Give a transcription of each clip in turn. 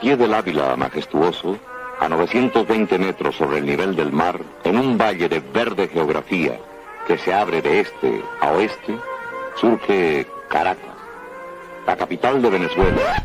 pie del Ávila majestuoso, a 920 metros sobre el nivel del mar, en un valle de verde geografía que se abre de este a oeste, surge Caracas, la capital de Venezuela.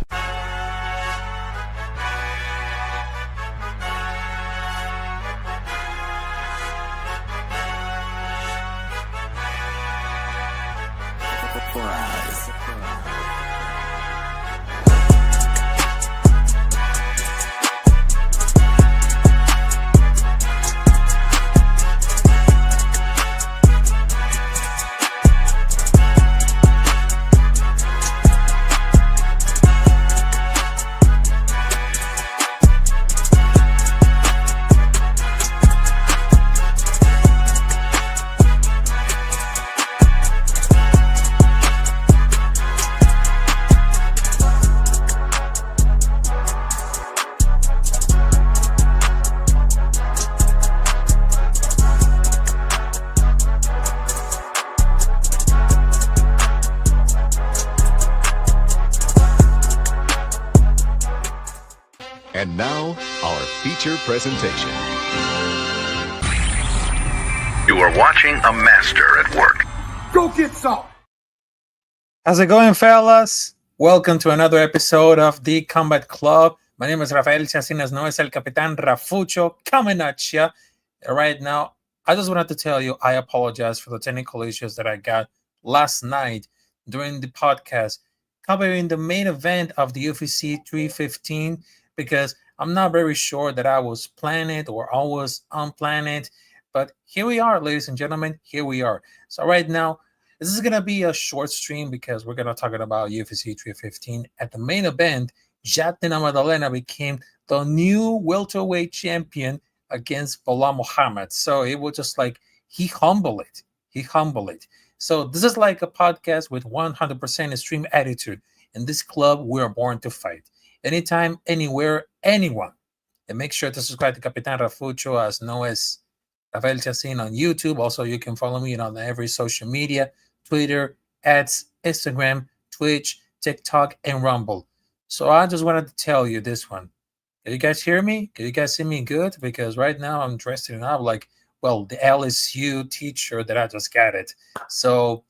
And now, our feature presentation. You are watching a master at work. Go get some! How's it going, fellas? Welcome to another episode of The Combat Club. My name is Rafael Chacinas, known as El Capitán Rafucho, coming at you. Right now, I just wanted to tell you I apologize for the technical issues that I got last night during the podcast covering the main event of the UFC 315, because I'm not very sure that I was planned it or I was unplanned it. But here we are, ladies and gentlemen. Here we are. So right now, this is going to be a short stream because we're going to talk about UFC 315. At the main event, Jatina Madalena became the new welterweight champion against Belal Muhammad. So it was just like he humbled it. He humbled it. So this is like a podcast with 100% extreme attitude. In this club, we are born to fight. Anytime, anywhere, anyone. And make sure to subscribe to Capitán Rafucho, as known as Rafael Chacin on YouTube. Also, you can follow me on every social media, Twitter, X, Instagram, Twitch, TikTok, and Rumble. So I just wanted to tell you this one. Can you guys hear me? Can you guys see me good? Because right now I'm dressed up like, well, the LSU teacher that I just got it. So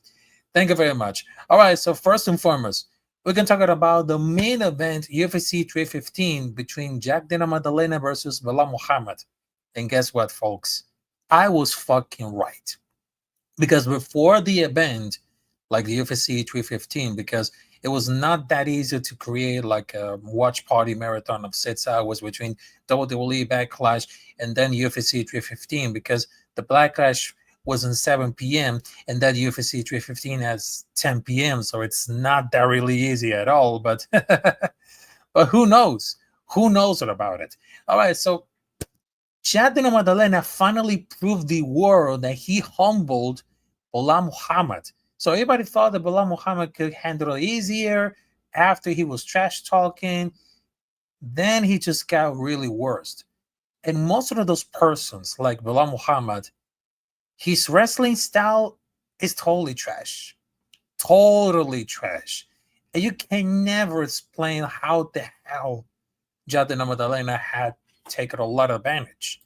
thank you very much. All right, so first and foremost, we're going to talk about the main event, UFC 315, between Jatina Madalena versus Belal Muhammad. And guess what, folks? I was fucking right. Because before the event, like the UFC 315, because it was not that easy to create like a watch party marathon of 6 hours between WWE Backlash and then UFC 315, because the Backlash was on 7 p.m. and that UFC 315 has 10 p.m. So it's not that really easy at all. But but who knows? Who knows about it? All right, so Jatina Madalena finally proved the world that he humbled Belal Muhammad. So everybody thought that Belal Muhammad could handle it easier after he was trash talking. Then he just got really worse. And most of those persons, like Belal Muhammad, his wrestling style is totally trash. Totally trash. And you can never explain how the hell Jatina Madalena had taken a lot of advantage.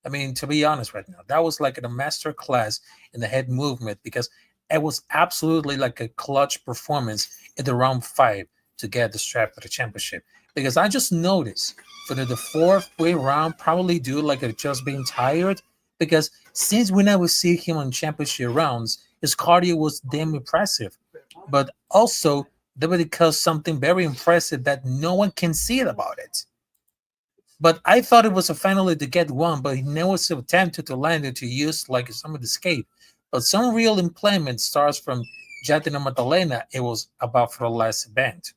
I mean, to be honest right now, that was like a master class in the head movement, because it was absolutely like a clutch performance in the round 5 to get the strap to the championship. Because I just noticed for the fourth round, probably due like just being tired, because since we never see him on championship rounds, his cardio was damn impressive. But also, because something very impressive that no one can see it about it. But I thought it was a finally to get one, but he never attempted to land it to use like some of the escape. But some real implement starts from Jatina Madalena. It was about for the last event,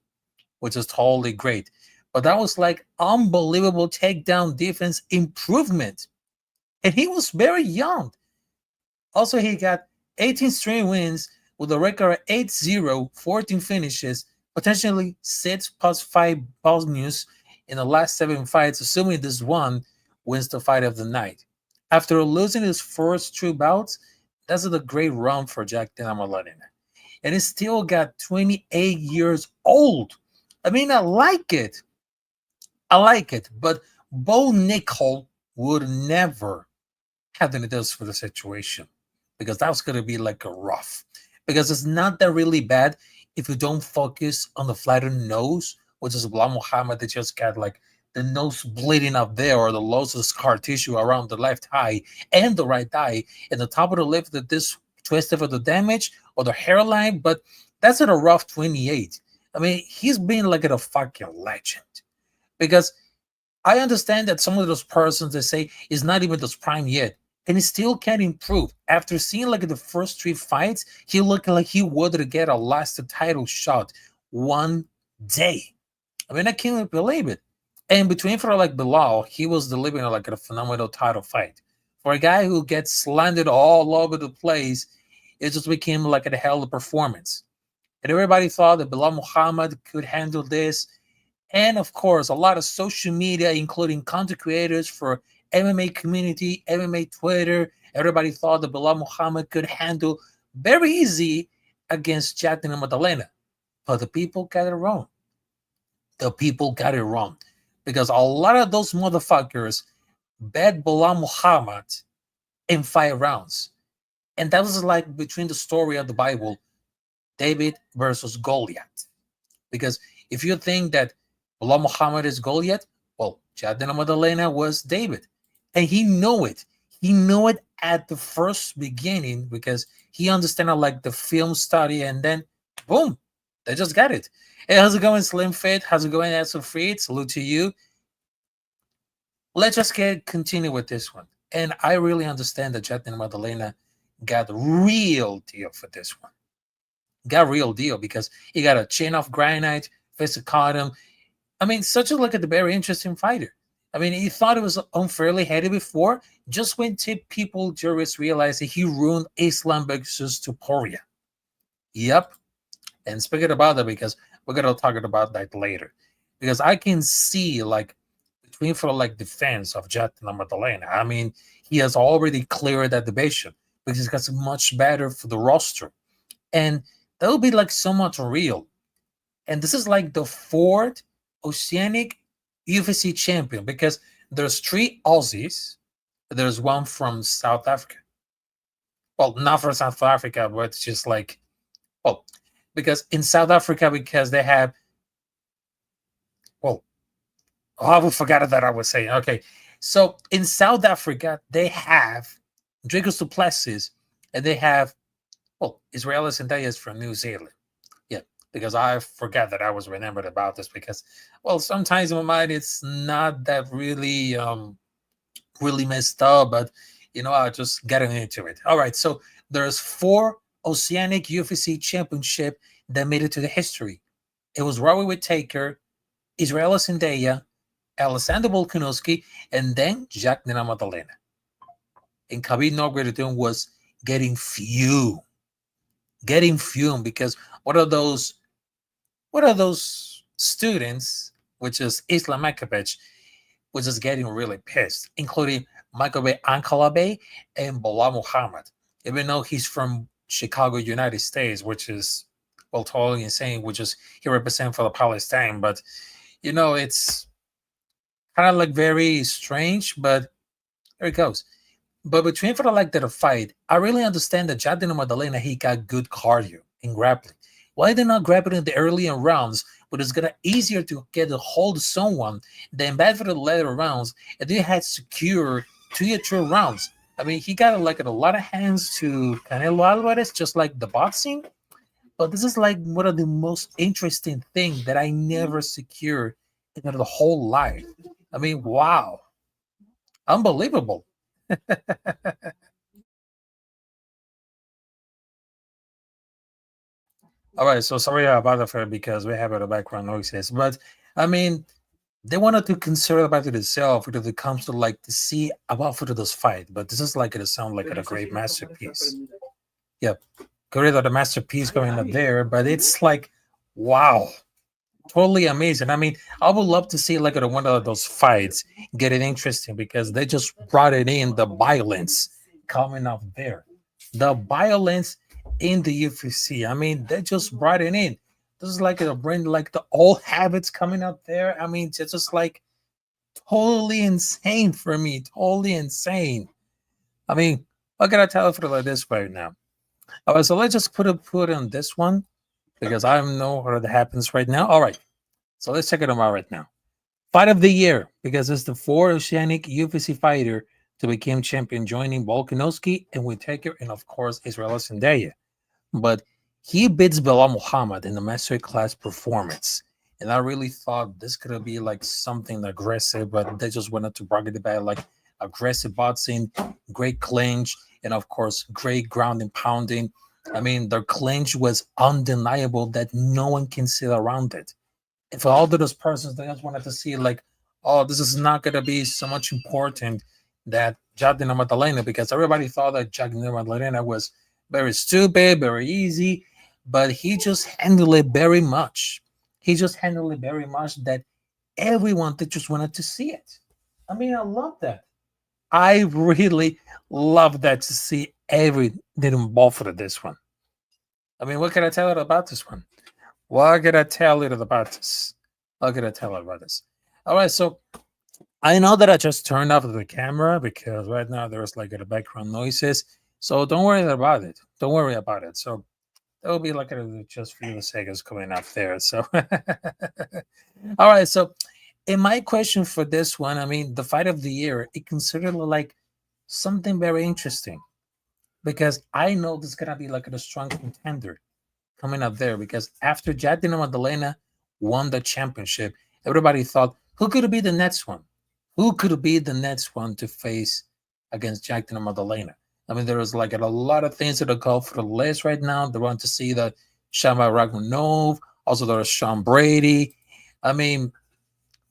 which is totally great. But that was like unbelievable takedown defense improvement. And he was very young. Also, he got 18 straight wins with a record of 8-0, 14 finishes, potentially 6+5 bonus in the last 7 fights, assuming this one wins the fight of the night. After losing his first 2 bouts, that's a great run for Jatina Madalena. And he still got 28 years old. I mean, I like it. I like it, but Bo Nickel would never have any deals for the situation because that was going to be like a rough. Because it's not that really bad if you don't focus on the flattened nose, which is Bilal Muhammad that just got like the nose bleeding up there or the loss of scar tissue around the left eye and the right eye and the top of the lip that this twisted for the damage or the hairline. But that's at a rough 28. I mean, he's been like a fucking legend because I understand that some of those persons they say is not even this prime yet, and he still can improve. After seeing like the first 3 fights, he looked like he would get a last title shot one day. I mean, I can't believe it. And between for like Belal, he was delivering like a phenomenal title fight. For a guy who gets slandered all over the place, it just became like a hell of a performance. And everybody thought that Bilal Muhammad could handle this. And of course, a lot of social media, including content creators for MMA community, MMA Twitter, everybody thought that Bilal Muhammad could handle very easy against Jack Della Maddalena. But the people got it wrong. The people got it wrong. Because a lot of those motherfuckers bet Bilal Muhammad in 5 rounds. And that was like between the story of the Bible, David versus Goliath. Because if you think that Bilal Muhammad is Goliath, well, Jack Della Maddalena was David. And he knew it. He knew it at the first beginning because he understood like the film study and then boom, they just got it. Hey, how's it going, Slim Fit? How's it going, Asel Freed? Salute to you. Let's just continue with this one. And I really understand that Jack Della Maddalena got the real deal for this one. Got real deal because he got a chin of granite, face of cotton. I mean, such a look at the very interesting fighter. I mean, he thought it was unfairly heady before, just when people, jurists realized that he ruined Islam versus Topuria. Yep. And speaking about that, because we're going to talk about that later. Because I can see, like, between for, like, defense of Jack Della Maddalena, I mean, he has already cleared that division because he's got much better for the roster. And that will be, like, so much real. And this is, like, the 4th Oceanic UFC champion because there's 3 Aussies. There's one from South Africa. Well, not from South Africa, but it's just like, well, because in South Africa, because they have, well, I forgot that I was saying. Okay, so in South Africa, they have Dricus du Plessis, and they have, well, Israelis and Diaz from New Zealand. Yeah, because I forgot that I was remembered about this because, well, sometimes in my mind it's not that really really messed up, but you know, I just getting into it. All right, so there's 4 Oceanic UFC championship that made it to the history. It was Robert Whittaker, Israel Zendaya, Alexander Volkanovski, and then Jack Della Maddalena. And Khabib Nurmagomedov was getting fumed because what are those students, which is Islam Makhachev, which is getting really pissed, including Michael Bay Ankalaby and Bilal Muhammad, even though he's from Chicago, United States, which is, well, totally insane, which is he represents for the Palestine. But, you know, it's kind of like very strange, but there it goes. But between for the like that fight, I really understand that Jack Della Maddalena, he got good cardio in grappling. Why they not grappling in the earlier rounds, but it's gonna easier to get a hold of someone than bad for the later rounds, and they had secure 2 or 3 rounds. I mean, he got like a lot of hands to Canelo Alvarez, just like the boxing. But this is like one of the most interesting things that I never secured in the whole life. I mean, wow, unbelievable. All right, so sorry about that because we have the background noises, but I mean, they wanted to consider about it itself when it comes to like to see about for this fight, but this is like it sound like a great masterpiece. Yep, great the masterpiece going up there, but it's like wow, totally amazing. I mean, I would love to see like one of those fights get it interesting because they just brought it in the violence coming up there, the violence in the UFC. I mean, they just brought it in. This is like a bring like the old habits coming up there. I mean, it's just like totally insane for me. Totally insane. I mean, what can I tell you for like this right now? All right, so let's just put on this one because I don't know what happens right now. All right, so let's check it out right now. Fight of the year because it's the fourth Oceanic UFC fighter to become champion, joining Volkanovski and Whittaker, and of course Israel Adesanya. But he beats Belal Muhammad in the masterclass performance. And I really thought this could be like something aggressive, but they just wanted to brag about like aggressive boxing, great clinch, and of course, great ground and pounding. I mean, their clinch was undeniable that no one can sit around it. And for all of those persons, they just wanted to see like, oh, this is not going to be so much important that Jadina Madalena, because everybody thought that Jadina Madalena was very stupid, very easy, but he just handled it very much. He just handled it very much that everyone that just wanted to see it. I mean, I love that. I really love that to see everything involved for this one. I mean, what can I tell you about this one? What can I tell you about this? What can I tell you about this? All right, so I know that I just turned off the camera because right now there's like the background noises. So don't worry about it. Don't worry about it. So that will be like just a few seconds coming up there. So, all right. So, in my question for this one, I mean, the fight of the year, it considered like something very interesting because I know this is gonna be like a strong contender coming up there because after Jadina Madalena won the championship, everybody thought, who could be the next one? Who could be the next one to face against Jadina Madalena? I mean, there was like a lot of things that are called for the list right now. They want to see that Shama Ragunov, also there's Sean Brady. I mean,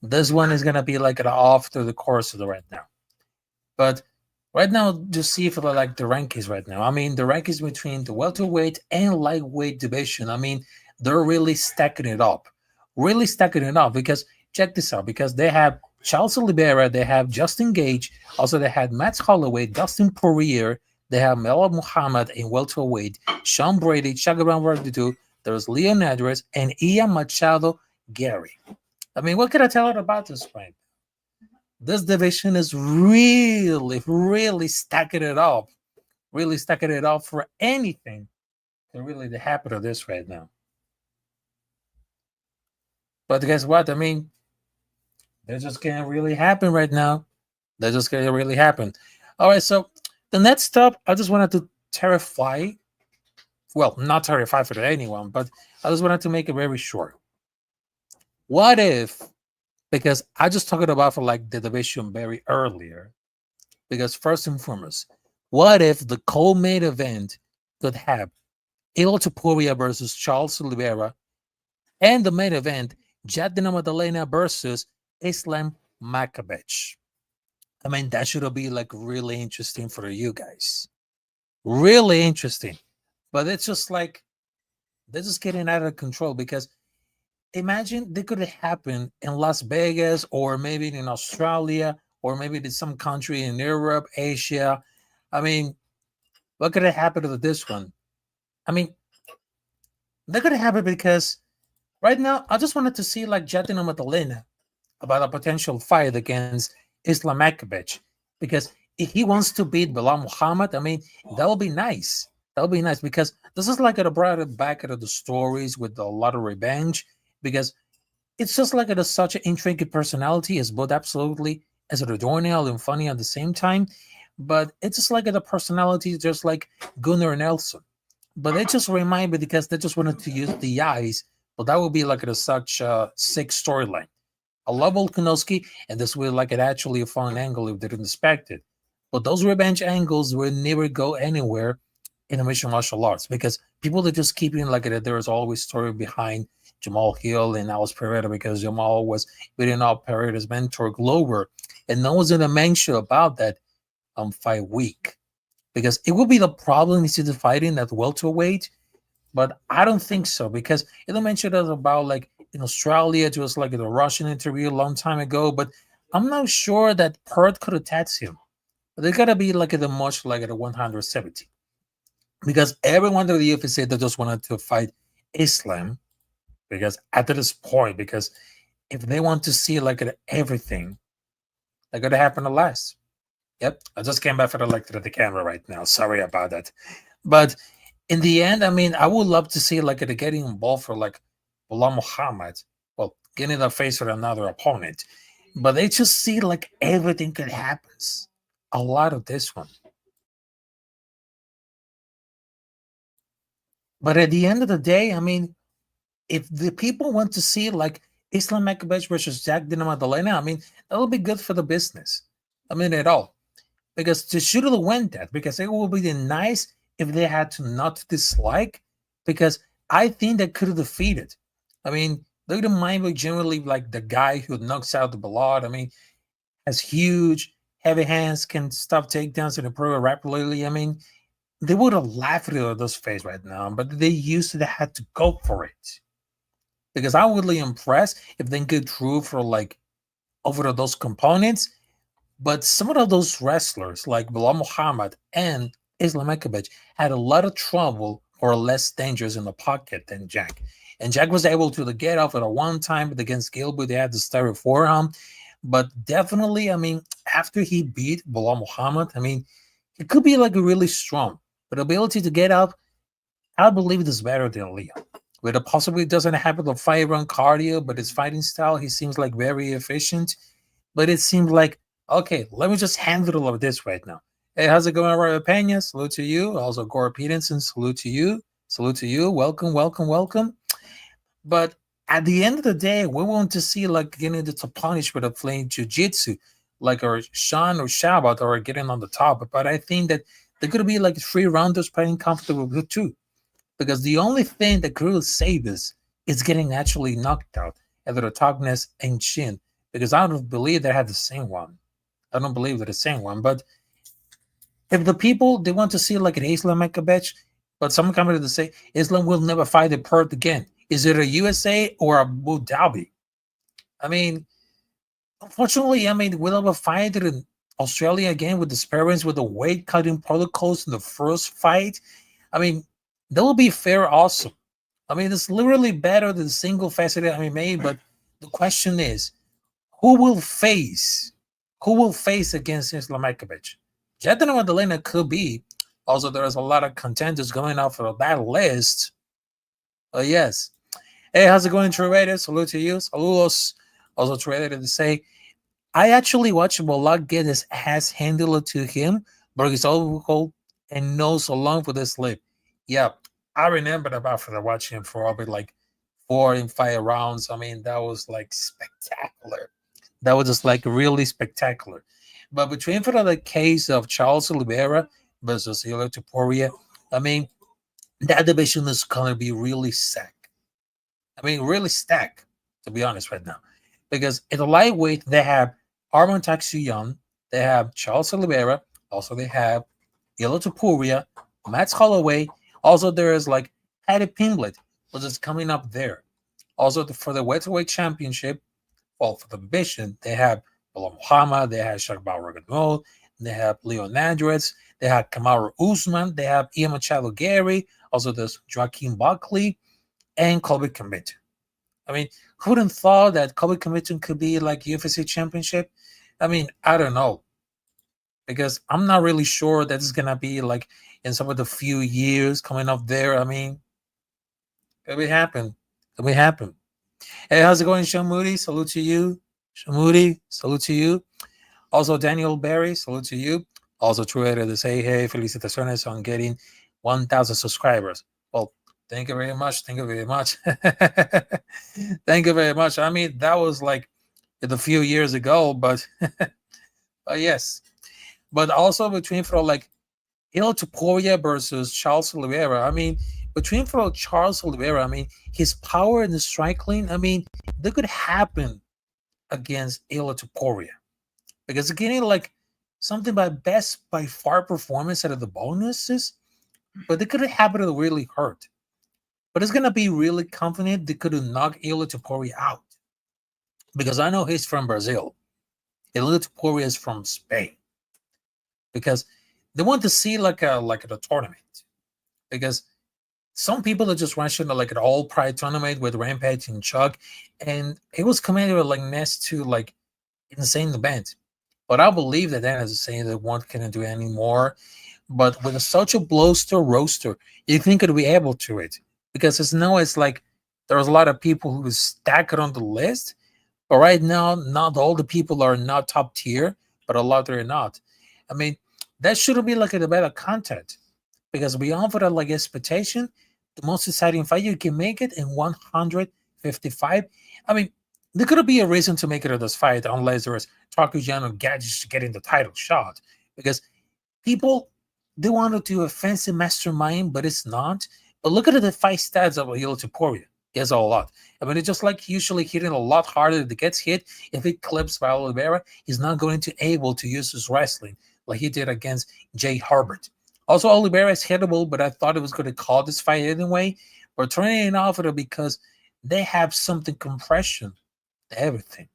this one is gonna be like off to the course of the right now. But right now, just see for like the rankings right now. I mean, the rankings between the welterweight and lightweight division. I mean, they're really stacking it up, because check this out. Because they have Charles Oliveira, they have Justin Gage, also they had Matt Holloway, Dustin Poirier, they have Melo Muhammad in welterweight, Sean Brady, Chagaban Verdugo, there's Leon Edwards, and Ian Machado Gary. I mean, what can I tell you about this fight? This division is really stacking it up. Really stacking it up for anything to really happen to this right now. But guess what? I mean, they're just gonna really happen right now. They're just gonna really happen. All right, so the next up, I just wanted to terrify. Well, not terrify for anyone, but I just wanted to make it very short. What if, because I just talked about for like the division very earlier, because first and foremost, what if the co-main event could have Ilya Topuria versus Charles Oliveira, and the main event, Jadina Madalena versus Islam Makhachev? I mean, that should be like really interesting for you guys. Really interesting. But it's just like, they're just getting out of control because imagine they could happen in Las Vegas or maybe in Australia or maybe in some country in Europe, Asia. I mean, what could have happened to this one? I mean, they're gonna happen because right now I just wanted to see like Jadina Madalena about a potential fight against Islam Makhachev because if he wants to beat Belal Muhammad, I mean, that would be nice. That would be nice because this is like a brought it back into the stories with a lot of revenge because it's just like it is such an intricate personality as both absolutely as adorable and funny at the same time. But it's just like the personality just like Gunnar Nelson. But it just remind me because they just wanted to use the eyes, but that would be like such a sick storyline. I love Volkanovski, and this will like it actually a fun angle if they didn't expect it. But those revenge angles will never go anywhere in a mixed martial arts because people are just keeping like it. There is always story behind Jamal Hill and Alice Pereira because Jamal was beating up Pereira's mentor Glover, and no one's gonna mention about that fight week because it will be the problem is the fighting at welterweight, but I don't think so because it mentioned us about like in Australia, it was like in a Russian interview a long time ago, but I'm not sure that Perth could attach him. But they gotta be like at a much like at a 170 because everyone of the UFC that just wanted to fight Islam because at this point, because if they want to see like everything, That could happen the last. Yep, I just came back for the camera right now. Sorry about that. But in the end, I mean, I would love to see like it getting involved for like Bilal Muhammad. Well, getting the face with another opponent. But they just see like everything could happen. A lot of this one. But at the end of the day, I mean, if the people want to see like Islam Makhachev versus Jack Dina Maddalena, I mean, that'll be good for the business. I mean, at all. Because they should have went that, because it would be nice if they had to not dislike, because I think that could have defeated. I mean, look at Mind generally like the guy who knocks out the Belal. I mean, has huge, heavy hands, can stop takedowns and improve rapidly. I mean, they would have laughed at those face right now, but they used to had to go for it. Because I would be impressed if they get through for like over those components. But some of those wrestlers like Bilal Muhammad and Islam Makhachev had a lot of trouble or less dangers in the pocket than Jack. And Jack was able to get off at a one time, but against Gilbert, they had to start for him. But definitely, I mean, after he beat Bilal Muhammad, I mean, it could be like really strong. But the ability to get up, I believe it is better than Leo. With a possibly doesn't have the fight run cardio, but his fighting style, he seems like very efficient. But it seems like, okay, let me just handle all of this right now. Hey, how's it going, Roy Pena? Salute to you. Also, Gore Peterson, salute to you. Salute to you. Welcome, welcome, welcome. But at the end of the day, we want to see like getting to punish with a playing jiu-jitsu, like or Sean or Shabbat or getting on the top. But I think that they're going to be like 3 rounders playing comfortable with too. Because the only thing that could really save us is getting actually knocked out, either the toughness and chin. Because I don't believe they have the same one. I don't believe they're the same one. But if the people, they want to see like an Islam Makhachev, but someone coming to say Islam will never fight in Perth again. Is it a USA or Abu Dhabi? I mean, unfortunately, I mean, we'll have a fight in Australia again with the experience with the weight cutting protocols in the first fight. I mean, that will be fair also. I mean, it's literally better than single faceted MMA, but the question is, who will face against Islam Makhachev? Jeddah Madalena could be. Also, there's a lot of contenders going out for that list. Yes. Hey, how's it going, True Raiders? Salute to you. Saludos. Also, True Raiders to say, I actually watched Belal get his ass handled to him, but he's overcold and nose along for this lip. Yeah, I remember about for watching him for probably like 4 and 5 rounds. I mean, that was like spectacular. That was just like really spectacular. But between for the case of Charles Oliveira versus Topuria, I mean, that division is going to be really stacked. I mean, really stacked, to be honest, right now. Because in the lightweight, they have Arman Taksuyun, they have Charles Oliveira, also they have Topuria, Matt Holloway. Also, there is like Paddy Pimblett, which is coming up there. Also, for the welterweight championship, well, for the division, they have Bilal Muhammad, they have Shakbar Raganol, they have Leon Andres, they have Kamaru Usman, they have Ian Machado Gary, also there's Joaquin Buckley, and Colby Covington. I mean, who wouldn't thought that Colby Covington could be like UFC championship? I mean, I don't know. Because I'm not really sure that it's going to be like in some of the few years coming up there. I mean, it will happen. It will happen. Hey, how's it going, Shamudi? Salute to you. Shamudi, salute to you. Also, Daniel Berry, salute to you. Also, Trueta to say, hey, felicitaciones on getting 1,000 subscribers. Well, thank you very much. Thank you very much. Thank you very much. I mean, that was like a few years ago, but yes. But also between for like Topuria versus Charles Oliveira, I mean, between for Charles Oliveira, I mean, his power in the striking, I mean, that could happen against Topuria. Because again, like something by far performance out of the bonuses, but they could have happened to really hurt. But it's gonna be really confident they could have knocked Topuria out. Because I know he's from Brazil. Topuria is from Spain. Because they want to see like a tournament. Because some people are just watching like an all pride tournament with Rampage and Chuck, and it was commanded like next to like insane event. But I believe that Dan is saying that one couldn't do anymore. But with such a bloster roster, you think it'll be able to it because it's like there's a lot of people who stack it on the list, but right now, not all the people are not top tier, but a lot are not. I mean, that should be like a better content because beyond for that like expectation, the most exciting fight you can make it in 155. I mean, there could be a reason to make it a this fight unless there is Takujan Gadgets getting the title shot because people they want to do a fancy mastermind, but it's not. But look at the fight stats of Hilo Topuria. He has a lot. I mean, it's just like usually hitting a lot harder if it gets hit. If it clips by Oliveira, he's not going to able to use his wrestling like he did against Jay Herbert. Also, Oliveira is hittable, but I thought it was going to call this fight anyway. But turning it off it because they have something compression to everything.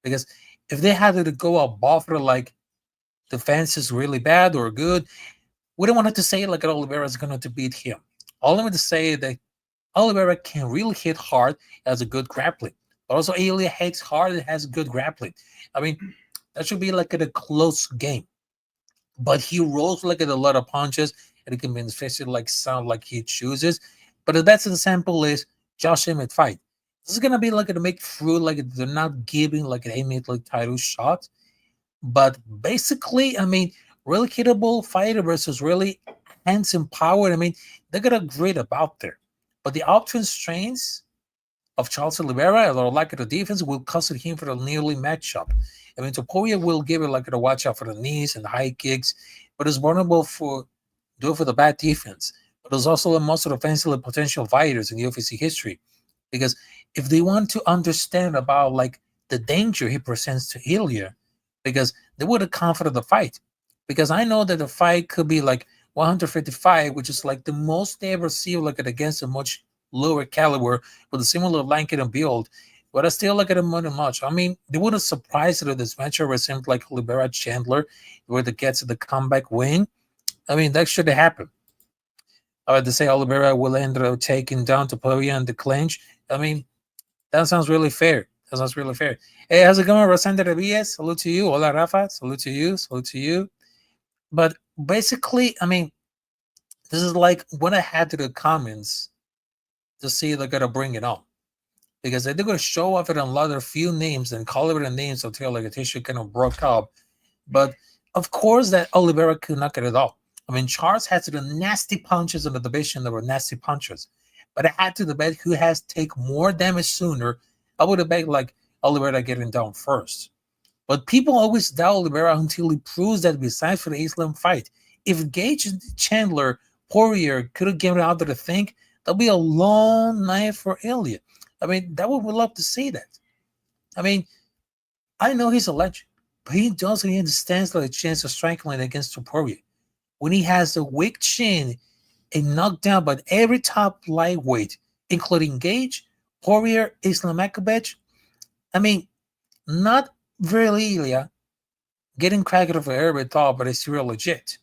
Because if they had to go above it like the fence is really bad or good, we don't want it to say like Oliveira is going to beat him. All I'm going to say is that Oliveira can really hit hard, has a good grappling. But also, Elia hits hard and has good grappling. I mean, that should be like a close game. But he rolls like a lot of punches, and it can be infested like sound like he chooses. But the best example is Josh Emmett fight. This is gonna be like a make through, like they're not giving like an Emmett like title shot. But basically, I mean, really hittable fighter versus really handsome power. I mean, they got a great about there. But the option strains of Charles Oliveira or lack of the defense will cost him for the nearly matchup. I mean, Topuria will give it like a watch out for the knees and the high kicks, but is vulnerable for the bad defense. But there's also the most offensively potential fighters in the UFC history. Because if they want to understand about like the danger he presents to Ilya, because they would have confided the fight. Because I know that the fight could be like 155, which is like the most they ever see like it against a much lower caliber with a similar length and build. But I still look at him more than much. I mean, they would have surprised that this matchup was something like Oliveira Chandler, where the gets the comeback win. I mean, that should have happened. I had to say Oliveira will end up taking down Topuria and the clinch. I mean, that sounds really fair. That sounds really fair. Hey, how's it going, Rosenda Revies? Salute to you. Hola, Rafa. Salute to you. Salute to you. But basically, I mean, this is like what I had to the comments to see they're going to bring it on. Because they're going to show off it on a lot of few names and call it a names until like a tissue kind of broke up. But of course, that Oliveira could not get it all. I mean, Charles had the nasty punches in the division that were nasty punches. But I had to debate who has take more damage sooner. I would have bet like Oliveira getting down first. But people always doubt Oliveira until he proves that besides for the Islam fight, if Gage and Chandler, Poirier could have given out to think, that'll be a long night for Ilya. I mean, that would love to see that. I mean, I know he's a legend, but he doesn't understand like a chance of striking against Topuria. When he has a weak chin and knocked down by every top lightweight, including Gage, Poirier, Islam Makhachev. I mean, not really Ilya getting cracked over every thought, but it's real legit.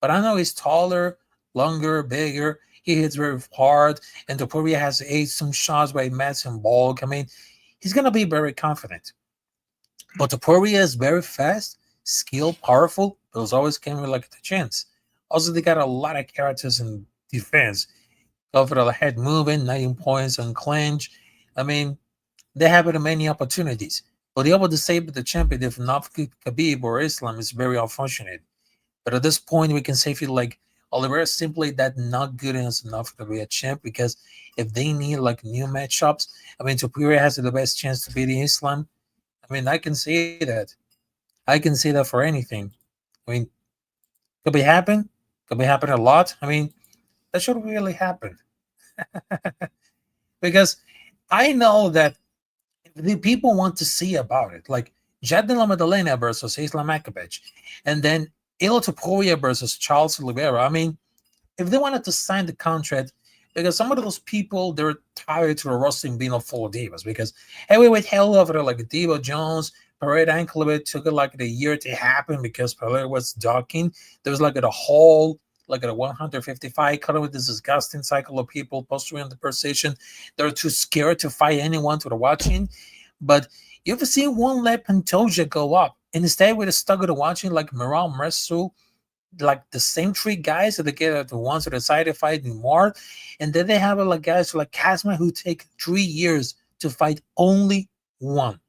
But I know he's taller, longer, bigger. He hits very hard, and Topuria has some shots by mass and bulk. I mean, he's going to be very confident. But Topuria is very fast, skilled, powerful, but it's always came with like the chance. Also, they got a lot of characters in defense. Go for the head moving, 19 points on clinch. I mean, they have many opportunities. But the able to save the champion, if not Khabib or Islam, is very unfortunate. But at this point, we can safely like Oliveira is simply that not good enough to be a champ because if they need like new matchups, I mean, Topuria has the best chance to beat Islam. I mean, I can see that. I can see that for anything. I mean, could be happen. Could be happen a lot. I mean, that should really happen. Because I know that the people want to see about it. Like Jad de la Madalena versus Islam Makhachev. And then Ilo Topuria versus Charles Oliveira. I mean, if they wanted to sign the contract, because some of those people, they're tired to the roster being full of divas. Because heavyweight hell over there, like Diva Jones, Pereira Anklevic took it like a year to happen because Pereira was docking. There was like a whole, like a 155 cut with this disgusting cycle of people posturing on the position. They're too scared to fight anyone to the watching. But you ever seen one leg Pantoja go up Instead, we're stuck with watching like Miral Mersu, like the same three guys that they get the ones that decide to fight more, and then they have like guys like Kazma who take 3 years to fight only one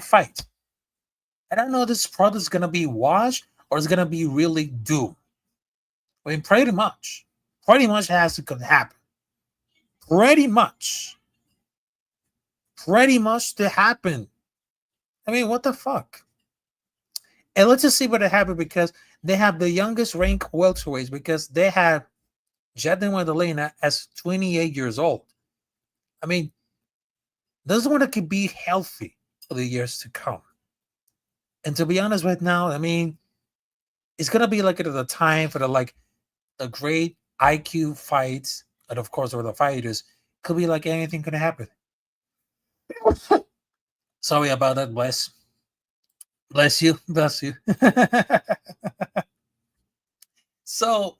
fight. I don't know if this product is gonna be washed or it's gonna be really doomed. I mean, pretty much has to happen. Pretty much to happen. I mean, what the fuck? And let's just see what happened, because they have the youngest ranked welterweights, because they have JDM Madalena as 28 years old. I mean, this one that could be healthy for the years to come. And to be honest, right now, I mean, it's gonna be like at the time for the great IQ fights, and of course, over the fighters, could be like anything could happen. Sorry about that, bless you. So,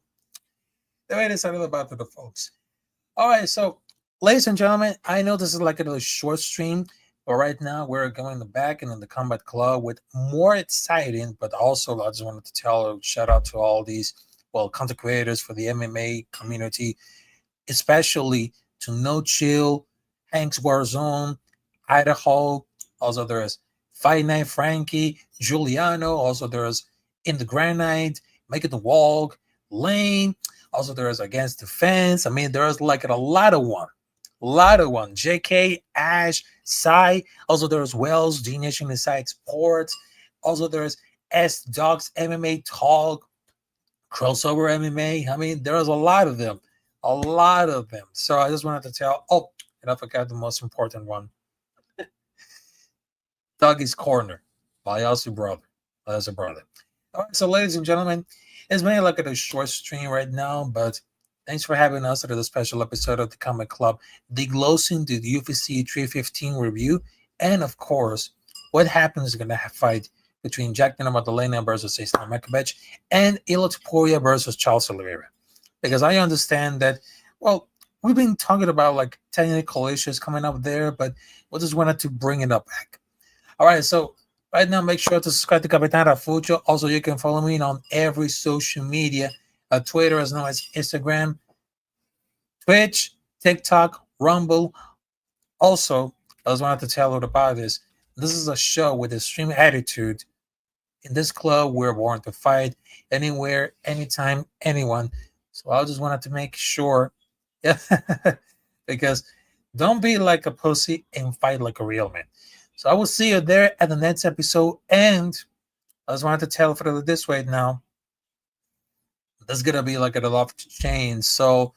the way it's all about to the folks. All right, so ladies and gentlemen, I know this is like a little short stream, but right now we're going back into the Combat Club with more exciting, but also I just wanted to tell a shout out to all these content creators for the MMA community, especially to No Chill, Hank's Warzone, Idaho. Also, there's Fight Night Frankie, Giuliano. Also, there's In the Granite, Making the Walk, Lane. Also, there's Against Defense. I mean, there's like a lot of one. JK, Ash, Sai. Also, there's Wells, G Nation Inside Sports. Also, there's S Dogs MMA Talk, Crossover MMA. I mean, there's a lot of them. So I just wanted to tell. Oh, and I forgot the most important one. Dougie's Corner, my also brother. As a brother. All right, so ladies and gentlemen, it's been like a short stream right now, but thanks for having us at the special episode of the Combat Club, diglossing the UFC 315 review, and of course, what happens is going to fight between Jack Della Maddalena versus Islam Makhachev and Topuria versus Charles Oliveira. Because I understand that, we've been talking about like technical issues coming up there, but we just wanted to bring it up back. All right, so right now, make sure to subscribe to Capitán Rafucho. Also, you can follow me on every social media, Twitter as well as Instagram, Twitch, TikTok, Rumble. Also, I just wanted to tell you about this. This is a show with extreme attitude. In this club, we're born to fight anywhere, anytime, anyone. So I just wanted to make sure, because don't be like a pussy and fight like a real man. So I will see you there at the next episode. And I just wanted to tell for this way now. There's gonna be like a lot of change. So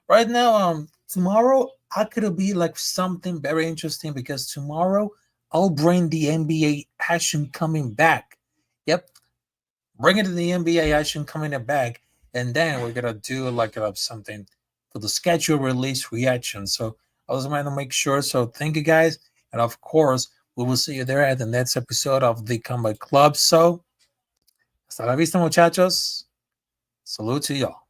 right now, tomorrow I could be like something very interesting, because tomorrow I'll bring the NBA action coming back. Yep, bring it to the NBA action coming back, and then we're gonna do like something for the schedule release reaction. So I was trying to make sure. So thank you guys, and of course. We will see you there at the next episode of the Combat Club. So, hasta la vista, muchachos. Salute to y'all.